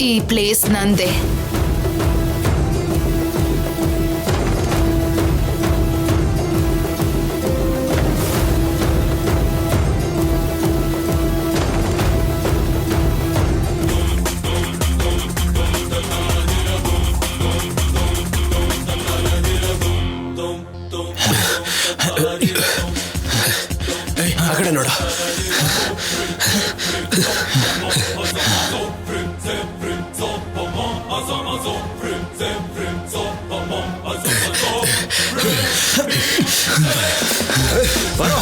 ಈ ಪ್ಲೇಸ್ ನಂದೆ. ಆ ಕಡೆ ನೋಡ. ಬರೋ.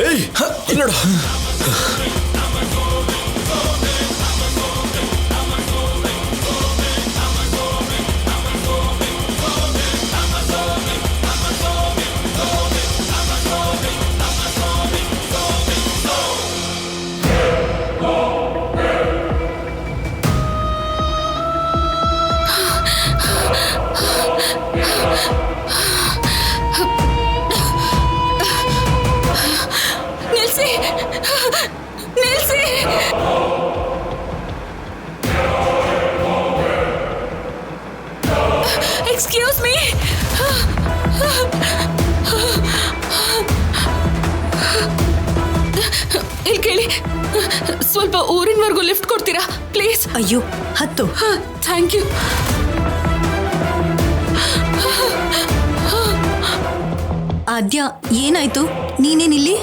ಏಯ್ ಇಲ್ಲಿ ನೋಡು. ನಿಲ್ಸಿ, ನಿಲ್ಸಿ. Excuse me. ಇಲ್ಲಿ ಕೇಳಿ, ಸ್ವಲ್ಪ ಊರಿನವರೆಗೂ ಲಿಫ್ಟ್ ಕೊಡ್ತೀರಾ ಪ್ಲೀಸ್? ಅಯ್ಯೋ ಹತ್ತು. Thank you. ಆದ್ಯ ಏನಾಯ್ತು? ನೀನೇನಿಲ್ಲಿ?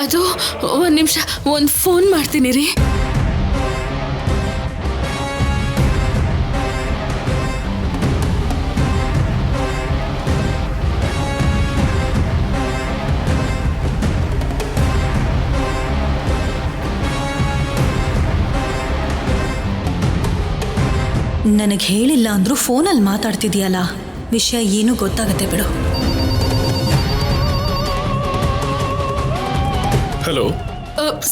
ಅದು ಒಂದ್ ನಿಮಿಷ, ಒಂದು ಫೋನ್ ಮಾಡ್ತೀನಿ ರೀ. ನನಗೆ ಹೇಳಿಲ್ಲ ಅಂದ್ರೂ ಫೋನಲ್ಲಿ ಮಾತಾಡ್ತಿದ್ಯಲ್ಲ, ವಿಷಯ ಏನೂ ಗೊತ್ತಾಗತ್ತೆ ಬಿಡು. ಹಲೋ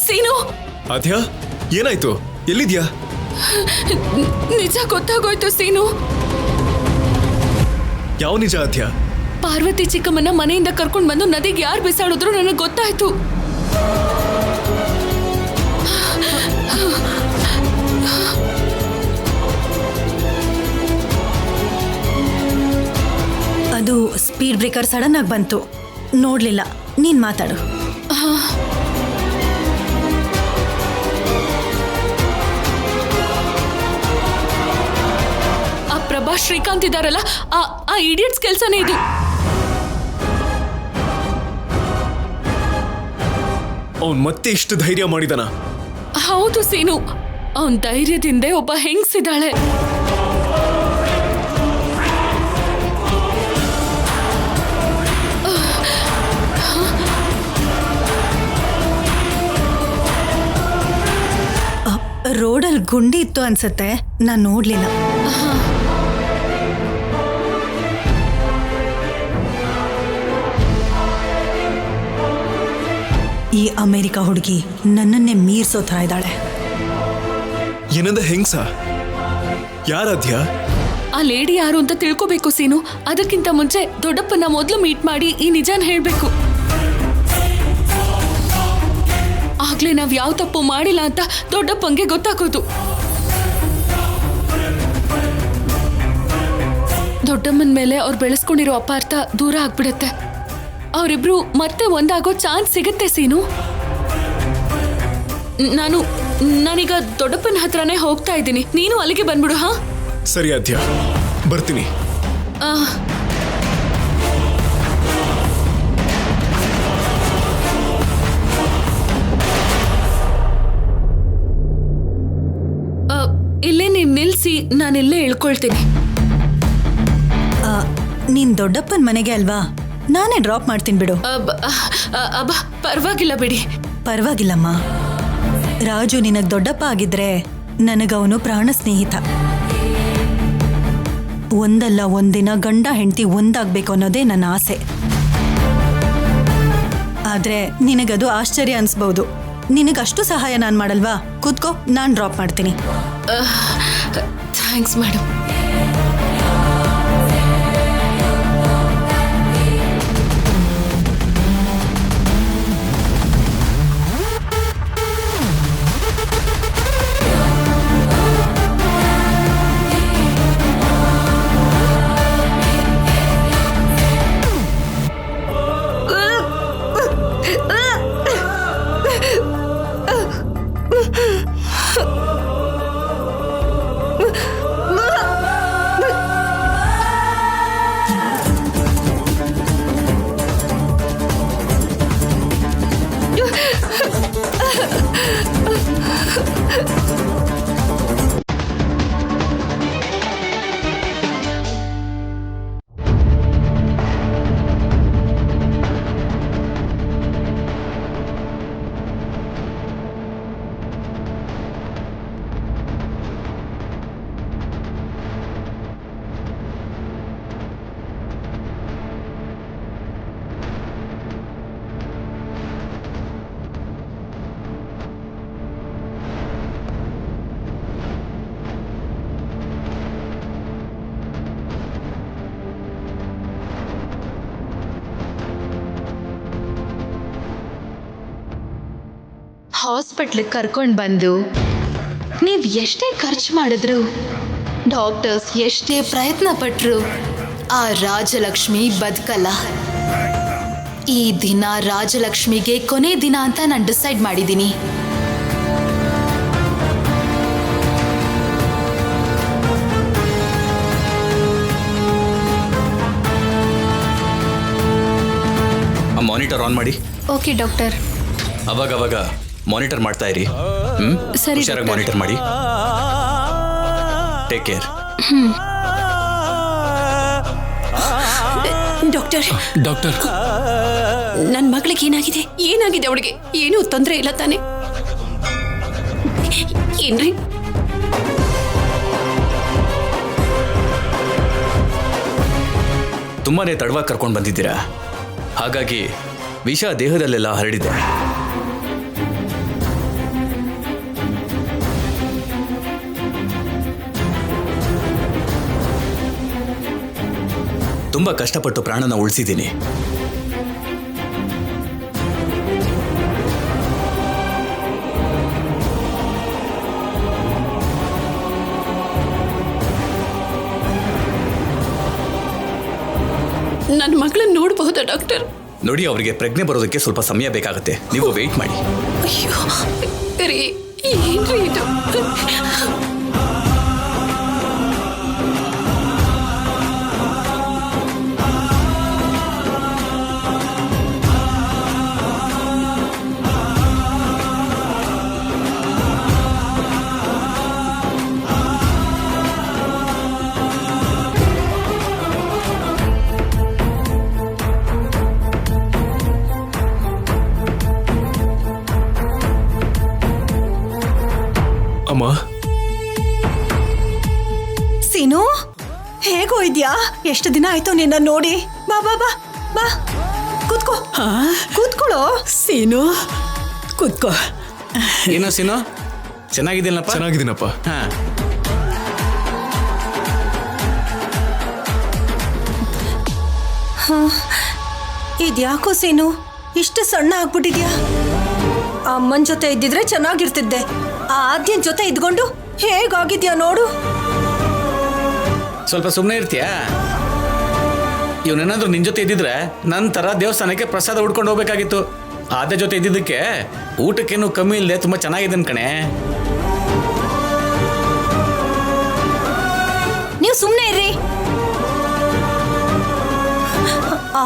ಸೀನು. ಆದ್ಯಾ ಏನಾಯ್ತು? ಎಲ್ಲಿದ್ಯಾ? ನಿಜ ಗೊತ್ತಾಗೋಯ್ತು ಸೀನು. ಯಾವ ನಿಜ ಆದ್ಯಾ? ಪಾರ್ವತಿ ಚಿಕ್ಕಮ್ಮನ ಮನೆಯಿಂದ ಕರ್ಕೊಂಡು ಬಂದು ನದಿಗೆ ಯಾರು ಬಿಸಾಡಿದ್ರು ನನಗೆ ಗೊತ್ತಾಯ್ತು. ಅದು ಸ್ಪೀಡ್ ಬ್ರೇಕರ್ ಸಡನ್ ಆಗಿ ಬಂತು, ನೋಡ್ಲಿಲ್ಲ. ನೀನ್ ಮಾತಾಡು. ಆ ಪ್ರಭಾ ಶ್ರೀಕಾಂತ್ ಇದಾರಲ್ಲ, ಆ ಇಡಿಯಟ್ಸ್ ಕೆಲ್ಸನೇ ಇದು. ಅವನ್ ಮತ್ತೆ ಇಷ್ಟು ಧೈರ್ಯ ಮಾಡಿದನ? ಹೌದು ಸೀನು, ಅವನ್ ಧೈರ್ಯದಿಂದ ಒಬ್ಬ ಹೆಂಗ್ಸಿದ್ದಾಳೆ. ರೋಡಲ್ಲಿ ಗುಂಡಿ ಇತ್ತು ಅನ್ಸತ್ತೆ, ನಾನ್ ನೋಡ್ಲಿಲ್ಲ. ಈ ಅಮೆರಿಕ ಹುಡುಗಿ ನನ್ನನ್ನೇ ಮೀರ್ಸೋ ಥರ ಇದ್ದಾಳೆ. ಏನಂದ ಹೆಂಗ್ಸ? ಯಾರಾದ್ಯ? ಆ ಲೇಡಿ ಯಾರು ಅಂತ ತಿಳ್ಕೋಬೇಕು ಸೀನು. ಅದಕ್ಕಿಂತ ಮುಂಚೆ ದೊಡ್ಡಪ್ಪನ ಮೊದಲು ಮೀಟ್ ಮಾಡಿ ಈ ನಿಜಾನ್ ಹೇಳ್ಬೇಕು. ಆಗ್ಲೇ ನಾವ್ ಯಾವ ತಪ್ಪು ಮಾಡಿಲ್ಲ ಅಂತ ದೊಡ್ಡಪ್ಪಂಗೆ ಗೊತ್ತಾಗೋದು. ದೊಡ್ಡಮ್ಮನ ಮೇಲೆ ಅವ್ರು ಬೆಳೆಸ್ಕೊಂಡಿರೋ ಅಪಾರ್ಥ ದೂರ ಆಗ್ಬಿಡತ್ತೆ. ಅವರಿಬ್ರು ಮತ್ತೆ ಒಂದಾಗೋ ಚಾನ್ಸ್ ಸಿಗತ್ತೆ ಸೀನು. ನಾನೀಗ ದೊಡ್ಡಪ್ಪನ ಹತ್ರನೇ ಹೋಗ್ತಾ ಇದ್ದೀನಿ, ನೀನು ಅಲ್ಲಿಗೆ ಬಂದ್ಬಿಡು. ಹಾ ಸರಿ ಆದ್ಯ, ಬರ್ತೀನಿ. ಇಲ್ಲೇ ನೀವ್ ನಿಲ್ಸಿ, ನಾನಿಲ್ಲೇ ಇಳ್ಕೊಳ್ತೀನಿ. ನೀನ್ ದೊಡ್ಡಪ್ಪನ ಮನೆಗೆ ಅಲ್ವಾ, ನಾನೇ ಡ್ರಾಪ್ ಮಾಡ್ತೀನಿ ಬಿಡು. ಅಬ್ಬ ಪರವಾಗಿಲ್ಲ ಬಿಡಿ. ಪರವಾಗಿಲ್ಲಮ್ಮ. ರಾಜು ನಿನಗ್ ದೊಡ್ಡಪ್ಪ ಆಗಿದ್ರೆ ನನಗವನು ಪ್ರಾಣ ಸ್ನೇಹಿತ. ಒಂದಲ್ಲ ಒಂದಿನ ಗಂಡ ಹೆಂಡತಿ ಒಂದಾಗ್ಬೇಕು ಅನ್ನೋದೇ ನನ್ನ ಆಸೆ. ಆದ್ರೆ ನಿನಗದು ಆಶ್ಚರ್ಯ ಅನ್ಸ್ಬಹುದು. ನಿನಗಷ್ಟು ಸಹಾಯ ನಾನ್ ಮಾಡಲ್ವಾ? ಕೂತ್ಕೋ, ನಾನ್ ಡ್ರಾಪ್ ಮಾಡ್ತೀನಿ. Thanks madam. ಹಾಸ್ಪಿಟ್ಲಿಗೆ ಕರ್ಕೊಂಡು ಬಂದು ನೀವು ಎಷ್ಟೇ ಖರ್ಚು ಮಾಡಿದ್ರು, ಡಾಕ್ಟರ್ಸ್ ಎಷ್ಟೇ ಪ್ರಯತ್ನ ಪಟ್ಟರು, ಆ ರಾಜಲಕ್ಷ್ಮಿ ಬದುಕಲ್ಲ. ಈ ದಿನ ರಾಜಲಕ್ಷ್ಮಿಗೆ ಕೊನೆ ದಿನ ಅಂತ ನಾನು ಡಿಸೈಡ್ ಮಾಡಿದ್ದೀನಿ. ಮಾನಿಟರ್ ಆನ್ ಮಾಡಿ. Okay doctor. ಅವಾಗ ಮಾನಿಟರ್ ಮಾಡ್ತಾ ಇರಿ. ಸರಿ ಹುಷಾರಾಗಿ ಮಾನಿಟರ್ ಮಾಡಿ. Take care. ಡಾಕ್ಟರ್ ನನ್ನ ಮಗಳಿಗೆ ಏನಾಗಿದೆ ಅವಳಿಗೆ? ಏನೂ ತೊಂದರೆ ಇಲ್ಲ ತಾನೆ? ಏನ್ರಿ? ತುಂಬಾನೇ ತಡವಾಗಿ ಕರ್ಕೊಂಡು ಬಂದಿದ್ದೀರಾ, ಹಾಗಾಗಿ ವಿಷ ದೇಹದಲ್ಲೆಲ್ಲ ಹರಡಿದೆ. ತುಂಬಾ ಕಷ್ಟಪಟ್ಟು ಪ್ರಾಣನ ಉಳಿಸಿದ್ದೀನಿ. ನನ್ನ ಮಗಳನ್ನ ನೋಡಬಹುದಾ ಡಾಕ್ಟರ್? ನೋಡಿ, ಅವರಿಗೆ ಪ್ರಜ್ಞೆ ಬರೋದಕ್ಕೆ ಸ್ವಲ್ಪ ಸಮಯ ಬೇಕಾಗುತ್ತೆ. ನೀವು ವೇಟ್ ಮಾಡಿ. ಅಯ್ಯೋ ರೀ, ಏನ್ರಿ ಇದು? ಅಮ್ಮ, ಸೀನು, ಹೇಗೋ ಇದ್ಯಾ? ಎಷ್ಟು ದಿನ ಆಯ್ತು ನಿನ್ನ ನೋಡಿ. ಬಾ ಬಾ ಬಾ ಬಾ, ಕೂತ್ಕೋ. ಕೂತ್ಕೊಳ್ಳೋ. ಸೀನು, ಕೂತ್ಕೋ. ಏನೋ ಸೀನು, ಚೆನ್ನಾಗಿದ್ದೀನಪ್ಪ? ಚೆನ್ನಾಗಿದ್ದೀನಪ್ಪ. ಇದ್ಯಾಕೋ ಸೀನು ಇಷ್ಟು ಸಣ್ಣ ಆಗ್ಬಿಟ್ಟಿದ್ಯಾ? ಅಮ್ಮನ ಜೊತೆ ಇದ್ದಿದ್ರೆ ಚೆನ್ನಾಗಿರ್ತಿದ್ದೆ. ಆದ್ಯನ್ ಜೊತೆ ಇದ್ಕೊಂಡು ಹೇಗಾಗಿದ್ಯಾ ನೋಡು. ಸ್ವಲ್ಪ ಸುಮ್ಮನೆ ಇರ್ತೀಯಾ? ಇವನೇನಾದ್ರೂ ನಿನ್ ಜೊತೆ ಇದ್ದಿದ್ರೆ ನಂತರ ದೇವಸ್ಥಾನಕ್ಕೆ ಪ್ರಸಾದ ಹುಡ್ಕೊಂಡು ಹೋಗ್ಬೇಕಾಗಿತ್ತು. ಆದ್ಯ ಜೊತೆ ಇದ್ದಿದ್ದಕ್ಕೆ ಊಟಕ್ಕೇನು ಕಮ್ಮಿ ಇಲ್ಲದೆ ತುಂಬಾ ಚೆನ್ನಾಗಿದೆ ಕಣೆ. ನೀವು ಸುಮ್ಮನೆ ಇರ್ರಿ.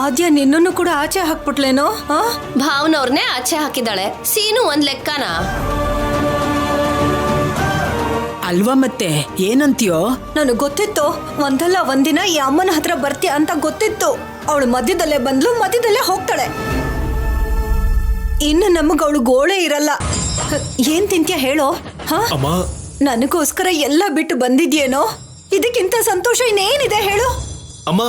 ಆದ್ಯ ನಿನ್ನನ್ನು ಕೂಡ ಆಚೆ ಹಾಕ್ಬಿಟ್ಲೇನೋ? ಭಾವನವ್ರನ್ನೇ ಆಚೆ ಹಾಕಿದಾಳೆ. ಸೀನು ಒಂದ್ ಲೆಕ್ಕನ ಅಲ್ವಾ? ಮತ್ತೆ ಏನಂತೀಯೋ? ನನಗೆ ಗೊತ್ತಿತ್ತು ಒಂದಲ್ಲ ಒಂದಿನ ಈ ಅಮ್ಮನ ಹತ್ರ ಬರ್ತೀಯ ಅಂತ ಗೊತ್ತಿತ್ತು. ಅವಳು ಮಧ್ಯದಲ್ಲೇ ಬಂದ್ಲು, ಮಧ್ಯದಲ್ಲೇ ಹೋಗ್ತಾಳೆ. ಇನ್ನು ನಮಗವಳು ಗೋಳೆ ಇರಲ್ಲ. ಏನ್ ತಿಂತ್ಯ ಹೇಳೋ? ಅಮ್ಮ, ನನಗೋಸ್ಕರ ಎಲ್ಲ ಬಿಟ್ಟು ಬಂದಿದ್ಯೇನೋ? ಇದಕ್ಕಿಂತ ಸಂತೋಷ ಇನ್ನೇನಿದೆ ಹೇಳು? ಅಮ್ಮ,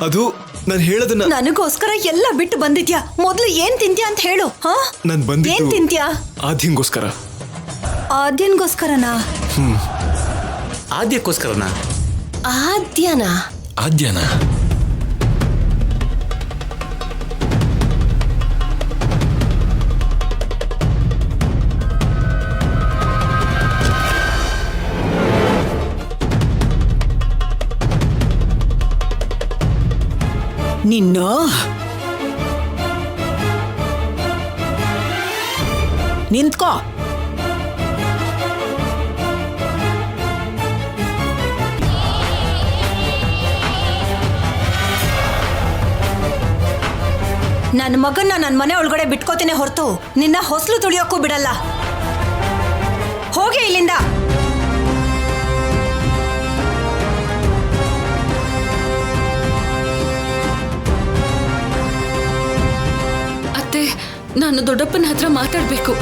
ಅದು ನಾನು ಹೇಳೋದನ್ನ. ನನಗೋಸ್ಕರ ಎಲ್ಲ ಬಿಟ್ಟು ಬಂದಿದ್ಯಾ. ಮೊದ್ಲು ಏನ್ ತಿಂತ್ಯಾ ಅಂತ ಹೇಳು. ನಾನು ಬಂದಿದ್ದು ಏನ್ ತಿಂತ್ಯಾ? ಆದ್ಯಂಗೋಸ್ಕರ. ಆದ್ಯನ್ಗೋಸ್ಕರನಾ? ಆದ್ಯಕ್ಕೋಸ್ಕರನಾ? ಆದ್ಯನ ನಿನ್ನೋ ನಿಂತ್ಕೋ. ನನ್ನ ಮಗನ್ನ ನನ್ನ ಮನೆ ಒಳಗಡೆ ಬಿಟ್ಕೋತೀನಿ ಹೊರತು ನಿನ್ನ ಹೊಸಲು ತುಳಿಯೋಕ್ಕೂ ಬಿಡಲ್ಲ. ಹೋಗಿ ಇಲ್ಲಿಂದ. ಅತ್ತೆ, ನಾನು ದೊಡ್ಡಪ್ಪನ ಹತ್ರ ಮಾತಾಡ್ಬೇಕು.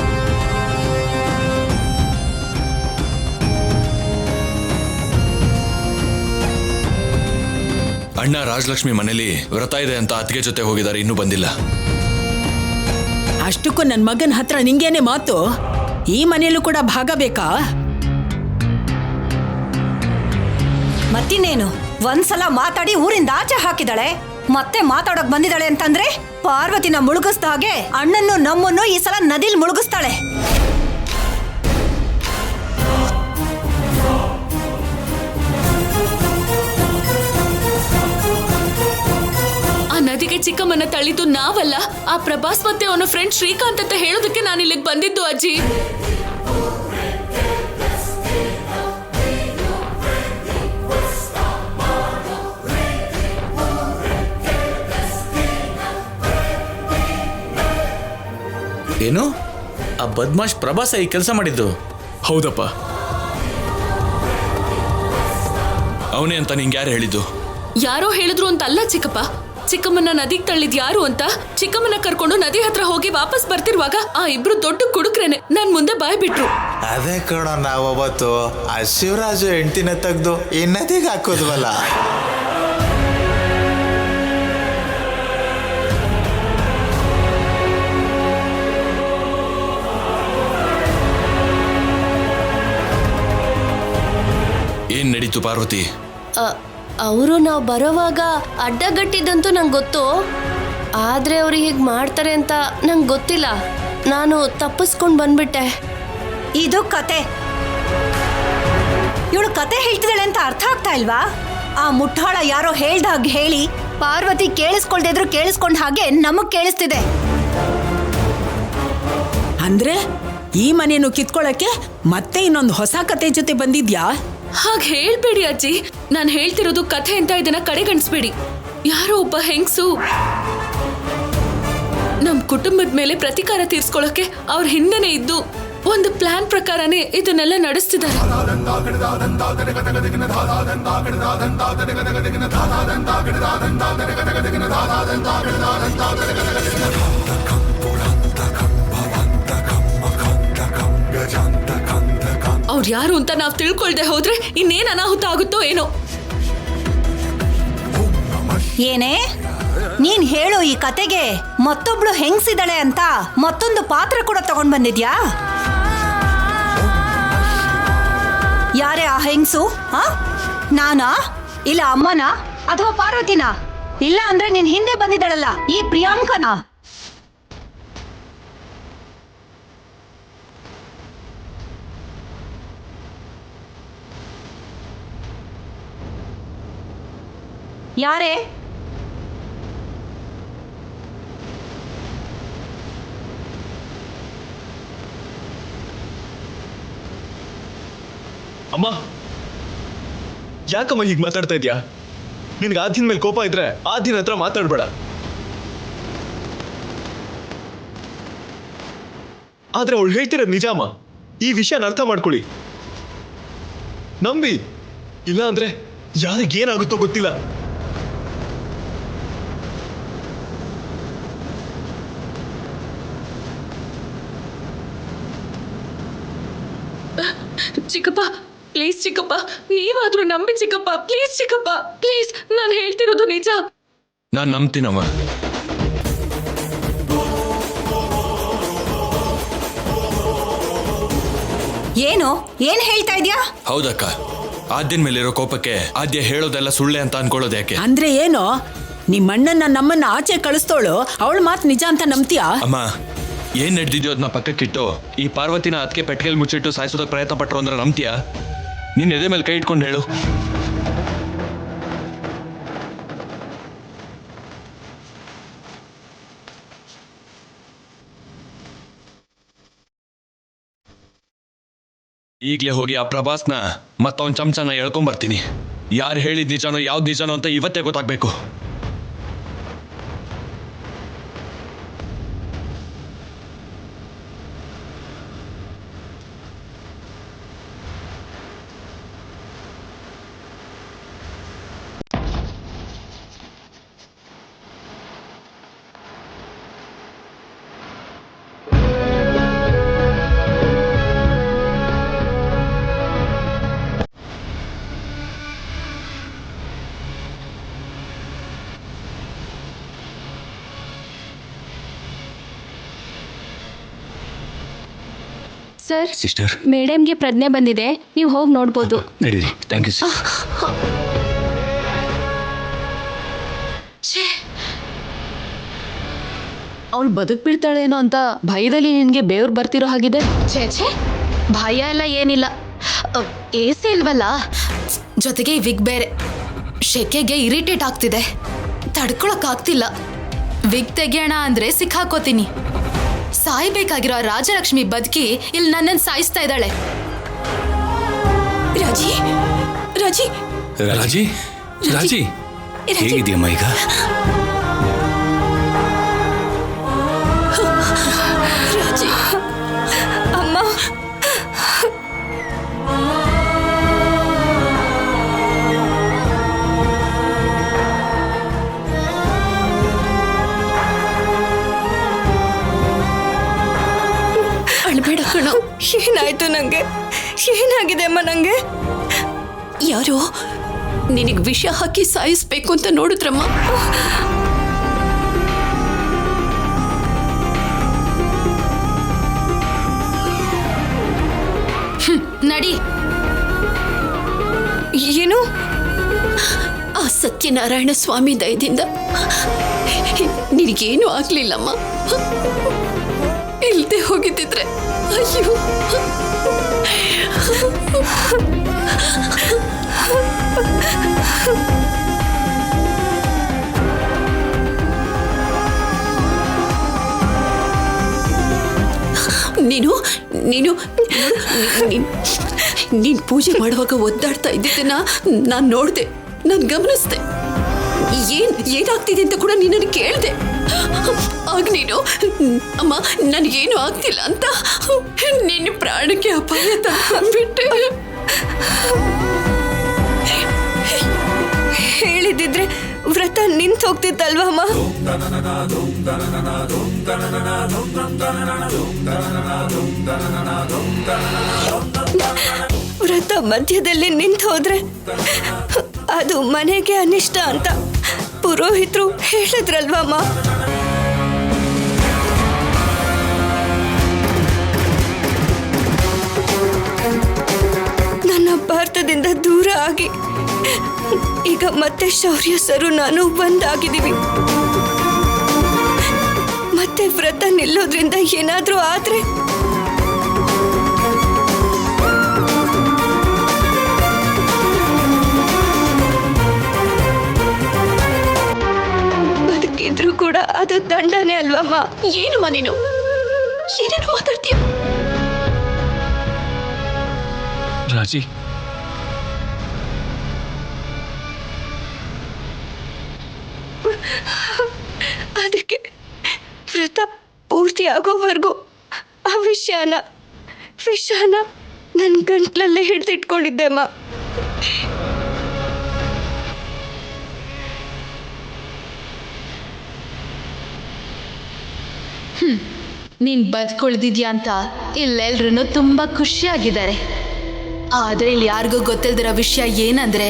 ಅಣ್ಣ ರಾಜಲಕ್ಷ್ಮಿ ಮನೇಲಿ ವ್ರತ ಇದೆ ಅಂತ ಅತ್ತಿಗೆ ಜೊತೆ ಹೋಗಿದ್ದಾರೆ, ಇನ್ನೂ ಬಂದಿಲ್ಲ. ಅಷ್ಟಕ್ಕೂ ನನ್ನ ಮಗನ ಹತ್ರ ನಿಂಗೇನೆ ಮಾತು? ಈ ಮನೆಯಲ್ಲೂ ಕೂಡ ಭಾಗ ಬೇಕಾ? ಮತ್ತಿನ್ನೇನು, ಒಂದ್ಸಲ ಮಾತಾಡಿ ಊರಿಂದ ಆಚೆ ಹಾಕಿದಾಳೆ, ಮತ್ತೆ ಮಾತಾಡೋಕ್ ಬಂದಿದ್ದಾಳೆ ಅಂತಂದ್ರೆ ಪಾರ್ವತಿನ ಮುಳುಗಿಸ್ದ ಹಾಗೆ ಅಣ್ಣನ್ನು ನಮ್ಮನ್ನು ಈ ಸಲ ನದಿಲ್ ಮುಳುಗಿಸ್ತಾಳೆ. ಆ ನದಿಗೆ ಚಿಕ್ಕಮ್ಮನ ತಳ್ಳಿದ್ದು ನಾವಲ್ಲ, ಆ ಪ್ರಭಾಸ್ ಮತ್ತೆ ಅವನ ಫ್ರೆಂಡ್ ಶ್ರೀಕಾಂತ್ ಅಂತ ಹೇಳೋದಕ್ಕೆ ನಾನು ಇಲ್ಲಿಗೆ ಬಂದಿದ್ದು ಅಜ್ಜಿ. ಏನು ಆ ಬದ್ಮಾಶ್ ಪ್ರಭಾಸ ಈ ಕೆಲಸ ಮಾಡಿದ್ದು? ಹೌದಪ್ಪ. ಅವನೇ ಅಂತ ನಿಂಗೆ ಯಾರು ಹೇಳಿದ್ದು? ಯಾರೋ ಹೇಳಿದ್ರು ಅಂತ ಅಲ್ಲ ಚಿಕ್ಕಪ್ಪ. ಚಿಕ್ಕಮ್ಮನ ನದಿಗೆ ತಳ್ಳಿದ್ ಯಾರು ಅಂತ ಚಿಕ್ಕಮ್ಮನ ಕರ್ಕೊಂಡು ನದಿ ಹತ್ರ ಹೋಗಿ ವಾಪಸ್ ಬರ್ತಿರುವಾಗ ಆ ಇಬ್ರು ದೊಡ್ಡ ಕುಡುಕ್ರೇನೆ ನನ್ ಮುಂದೆ ಬಾಯ್ ಬಿಟ್ರು. ಅದೇ ಕಣ ನಾವೊಬ್ಬತ್ತು ಆ ಶಿವರಾಜು ಹೆಂಡ್ತಿನ ತೆಗ್ದು ಈ ನದಿಗೆ ಹಾಕೋದ್ವಲ್ಲ. ಏನ್ ನಡೀತು ಪಾರ್ವತಿ? ಅವರು ನಾವು ಬರೋವಾಗ ಅಡ್ಡಗಟ್ಟಿದ್ದಂತೂ ನಂಗೆ ಗೊತ್ತು, ಆದ್ರೆ ಅವ್ರು ಹೀಗೆ ಮಾಡ್ತಾರೆ ಅಂತ ನಂಗೆ ಗೊತ್ತಿಲ್ಲ. ನಾನು ತಪ್ಪಿಸ್ಕೊಂಡು ಬಂದ್ಬಿಟ್ಟೆ. ಇದು ಕತೆ. ಇವಳು ಕತೆ ಹೇಳ್ತಿದ್ದಾಳೆ ಅಂತ ಅರ್ಥ ಆಗ್ತಾ ಇಲ್ವಾ? ಆ ಮುಟ್ಟಾಳ ಯಾರೋ ಹೇಳ್ದಾಗ ಹೇಳಿ ಪಾರ್ವತಿ ಕೇಳಿಸ್ಕೊಳ್ದಿದ್ರು ಕೇಳಿಸ್ಕೊಂಡ ಹಾಗೆ ನಮಗ್ ಕೇಳಿಸ್ತಿದೆ. ಅಂದ್ರೆ ಈ ಮನೆಯನ್ನು ಕಿತ್ಕೊಳ್ಳಕ್ಕೆ ಮತ್ತೆ ಇನ್ನೊಂದು ಹೊಸ ಕತೆ ಜೊತೆ ಬಂದಿದ್ಯಾ? ಹಾಗೆ ಹೇಳ್ಬೇಡಿ ಅಜ್ಜಿ. ನಾನು ಹೇಳ್ತಿರೋದು ಕಥೆ ಅಂತ ಇದನ್ನ ಕಡೆಗಣಿಸ್ಬೇಡಿ. ಯಾರೋ ಒಬ್ಬ ಹೆಂಗ್ಸು ನಮ್ ಕುಟುಂಬದ ಮೇಲೆ ಪ್ರತೀಕಾರ ತೀರ್ಸ್ಕೊಳಕ್ಕೆ ಅವ್ರ ಹಿಂದೆನೆ ಇದ್ದು ಒಂದು ಪ್ಲಾನ್ ಪ್ರಕಾರನೇ ಇದನ್ನೆಲ್ಲ ನಡೆಸ್ತಿದ್ದಾರೆ. ಅವ್ರು ಯಾರು ಅಂತ ನಾವ್ ತಿಳ್ಕೊಳ್ದೆ ಹೋದ್ರೆ ಇನ್ನೇನ್ ಅನಾಹುತ ಆಗುತ್ತೋ ಏನೋ. ಏನೇ ನೀನ್ ಹೇಳು, ಈ ಕತೆಗೆ ಮತ್ತೊಬ್ಳು ಹೆಂಗ್ಸಿದಾಳೆ ಅಂತ ಮತ್ತೊಂದು ಪಾತ್ರ ಕೂಡ ತಗೊಂಡ್ ಬಂದಿದ್ಯಾ? ಯಾರೇ ಆ ಹೆಂಗ್ಸು? ನಾನಾ, ಇಲ್ಲ ಅಮ್ಮನಾ, ಅಥವಾ ಪಾರ್ವತಿನಾ? ಇಲ್ಲ ಅಂದ್ರೆ ನಿನ್ ಹಿಂದೆ ಬಂದಿದ್ದಾಳಲ್ಲ ಈ ಪ್ರಿಯಾಂಕನಾ? ಯಾರೇ? ಅಮ್ಮ, ಯಾಕಮ್ಮ ಹೀಗೆ ಮಾತಾಡ್ತಾ ಇದ್ಯಾ? ನಿನ್ಗೆ ಆದಿನ ಮೇಲೆ ಕೋಪ ಇದ್ರೆ ಆದಿನ ಹತ್ರ ಮಾತಾಡ್ಬೇಡ. ಆದ್ರೆ ಅವಳು ಹೇಳ್ತಿರೋದು ನಿಜಾಮ. ಈ ವಿಷಯನ ಅರ್ಥ ಮಾಡ್ಕೊಳ್ಳಿ, ನಂಬಿ. ಇಲ್ಲ ಅಂದ್ರೆ ಯಾರಿಗೇನಾಗುತ್ತೋ ಗೊತ್ತಿಲ್ಲ. ಚಿಕ್ಕಪ್ಪ ಪ್ಲೀಸ್, ಚಿಕ್ಕಪ್ಪ ನೀವಾದ್ರೂ ನಂಬಿ ಚಿಕ್ಕಪ್ಪ, ಪ್ಲೀಸ್ ಚಿಕ್ಕಪ್ಪ ಪ್ಲೀಸ್. ನಾನು ಹೇಳ್ತಿರೋದು ನಿಜ. ನಾನ್ ನಂಬ್ತೀನಮ್ಮ. ಏನು ಏನ್ ಹೇಳ್ತಾ ಇದ್ಯಾ? ಹೌದಕ್ಕ, ಆದ್ಯನ್ ಮೇಲಿರೋ ಕೋಪಕ್ಕೆ ಆದ್ಯ ಹೇಳೋದೆಲ್ಲ ಸುಳ್ಳೆ ಅಂತ ಅನ್ಕೊಳ್ಳೋದು ಯಾಕೆ? ಅಂದ್ರೆ ಏನು, ನಿಮ್ಮಣ್ಣನ್ನ ನಮ್ಮನ್ನ ಆಚೆ ಕಳಿಸ್ತೋಳು ಅವಳ ಮಾತು ನಿಜ ಅಂತ ನಂಬ್ತೀಯಾ? ಅಮ್ಮ, ಏನ್ ನಡೆದಿದ್ಯೋ ಅದನ್ನ ಪಕ್ಕಕ್ಕಿಟ್ಟು ಈ ಪಾರ್ವತಿನ ಅದಕ್ಕೆ ಪೆಟ್ಟಿಗೆಲ್ ಮುಚ್ಚಿಟ್ಟು ಸಾಯಿಸೋದಕ್ಕೆ ಪ್ರಯತ್ನ ಪಟ್ರು ಅಂದ್ರೆ ನಂಬ್ತೀಯಾ? ನಿನ್ನ ಎದೆ ಮೇಲೆ ಕೈ ಇಟ್ಕೊಂಡು ಹೇಳು. ಈಗಲೇ ಹೋಗಿ ಆ ಪ್ರಭಾಸ್ನ ಮತ್ತವನ್ ಚಮಚನ ಎಳ್ಕೊಂಬರ್ತೀನಿ. ಯಾರು ಹೇಳಿದ ನಿಜಾನೋ ಯಾವ್ದು ನಿಜಾನೋ ಅಂತ ಇವತ್ತೇ ಗೊತ್ತಾಗ್ಬೇಕು. ಸರ್, ಸಿಸ್ಟರ್, ಮೇಡಮ್ಗೆ ಪ್ರಜ್ಞೆ ಬಂದಿದೆ, ನೀವು ಹೋಗಿ ನೋಡ್ಬೋದು. ನಡೀರಿ. Thank you sister. ಅವಳು ಬದುಕ್ಬಿಡ್ತಾಳೇನೋ ಅಂತ ಭಯದಲ್ಲಿ ನಿನ್ಗೆ ಬೇವ್ರು ಬರ್ತಿರೋ ಹಾಗಿದೆ. ಛೇ ಛೇ, ಭಯ ಎಲ್ಲ ಏನಿಲ್ಲ. AC ಇಲ್ವಲ್ಲ, ಜೊತೆಗೆ ಈ ವಿಗ್ ಬೇರೆ, ಶೆಕೆಗೆ ಇರಿಟೇಟ್ ಆಗ್ತಿದೆ, ತಡ್ಕೊಳಕ್ ಆಗ್ತಿಲ್ಲ. ವಿಗ್ ತೆಗಿಯೋಣ ಅಂದ್ರೆ ಸಿಕ್ಕಾಕೋತೀನಿ. ಸಾಯ್ಬೇಕಾಗಿರೋ ರಾಜಲಕ್ಷ್ಮಿ ಬದುಕಿ ಇಲ್ಲಿ ನನ್ನನ್ನು ಸಾಯಿಸ್ತಾ ಇದ್ದಾಳೆ. ರಾಜಿ ರಾಜಿ ರಾಜಿ ರಾಜಿ ಹೇಗಿದೆಯಮ್ಮ ಈಗ? ರಾಜಿ ಅಮ್ಮ, ಅಳ್ಬೇಡ ಕಣೋ. ಏನಾಯ್ತು ನಂಗೆ? ಏನಾಗಿದೆ ಅಮ್ಮ ನಂಗೆ? ಯಾರೋ ನಿನಗೆ ವಿಷ ಹಾಕಿ ಸಾಯಿಸ್ಬೇಕು ಅಂತ ನೋಡಿದ್ರಮ್ಮ. ನಡಿ. ಏನು? ಆ ಸತ್ಯನಾರಾಯಣ ಸ್ವಾಮಿ ದಯದಿಂದ ನಿನಗೇನು ಆಗ್ಲಿಲ್ಲಮ್ಮ. ಇಲ್ದೆ ಹೋಗಿದ್ದಿದ್ರೆ ಅಯ್ಯೋ. ನೀನು ನೀನು ನೀನು ಪೂಜೆ ಮಾಡುವಾಗ ಒದ್ದಾಡ್ತಾ ಇದ್ದಿದ್ದನ್ನ ನಾನು ನೋಡಿದೆ, ನಾನು ಗಮನಿಸ್ದೆ. ಏನಾಗ್ತಿದೆ ಅಂತ ಕೂಡ ನೀನನ್ನು ಕೇಳಿದೆ. ಆಗ ನೀನು ಅಮ್ಮ ನನಗೇನು ಆಗ್ತಿಲ್ಲ ಅಂತ ನಿನ್ನ ಪ್ರಾಣಕ್ಕೆ ಅಪಾಯ ತಂದ್ಬಿಟ್ಟೆ. ಹೇಳಿದಿದ್ರೆ ವ್ರತ ನಿಂತು ಹೋಗ್ತಿತ್ತಲ್ವಮ್ಮ? ವ್ರತ ಮಧ್ಯದಲ್ಲಿ ನಿಂತು ಹೋದ್ರೆ ಅದು ಮನೆಗೆ ಅನಿಷ್ಟ ಅಂತ ಪುರೋಹಿತರು ಹೇಳಿದ್ರಲ್ವಮ್ಮ? ನನ್ನ ಭಾರತದಿಂದ ದೂರ ಆಗಿ ಈಗ ಮತ್ತೆ ಶೌರ್ಯ ಸರು ನಾನು ಒಂದಾಗಿದ್ದೀವಿ. ಮತ್ತೆ ವ್ರತ ನಿಲ್ಲೋದ್ರಿಂದ ಏನಾದ್ರೂ ಆದ್ರೆ ಬದುಕಿದ್ರು ಕೂಡ ಅದು ದಂಡನೆ ಅಲ್ವಮ್ಮ? ಏನಮ್ಮ ನೀನು ಏನೇನು ಮಾತಾಡ್ತೀಯ? ರಾಜಿ, ಅದಕ್ಕೆ ವ್ರತ ಪೂರ್ತಿ ಆಗೋವರೆಗೂ ಆ ವಿಷಯನ ನನ್ನ ಗಂಟ್ಲಲ್ಲೇ ಹಿಡಿದಿಟ್ಕೊಂಡಿದ್ದೆ ಅಮ್ಮ. ನೀನ್ ಬದುಕೊಳ್ದಿದ್ಯಾ ಅಂತ ಇಲ್ಲೆಲ್ರೂ ತುಂಬಾ ಖುಷಿಯಾಗಿದ್ದಾರೆ. ಆದ್ರೆ ಇಲ್ಲಿ ಯಾರಿಗೂ ಗೊತ್ತಿಲ್ದಿರೋ ವಿಷಯ ಏನಂದ್ರೆ,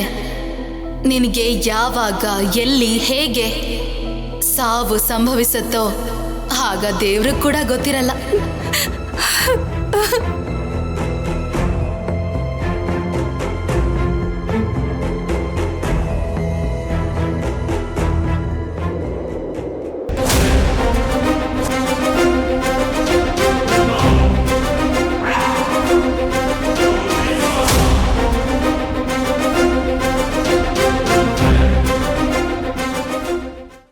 ನಿನಗೆ ಯಾವಾಗ ಎಲ್ಲಿ ಹೇಗೆ ಸಾವು ಸಂಭವಿಸುತ್ತೋ ಆಗ ದೇವ್ರಿಗೆ ಕೂಡ ಗೊತ್ತಿರಲ್ಲ.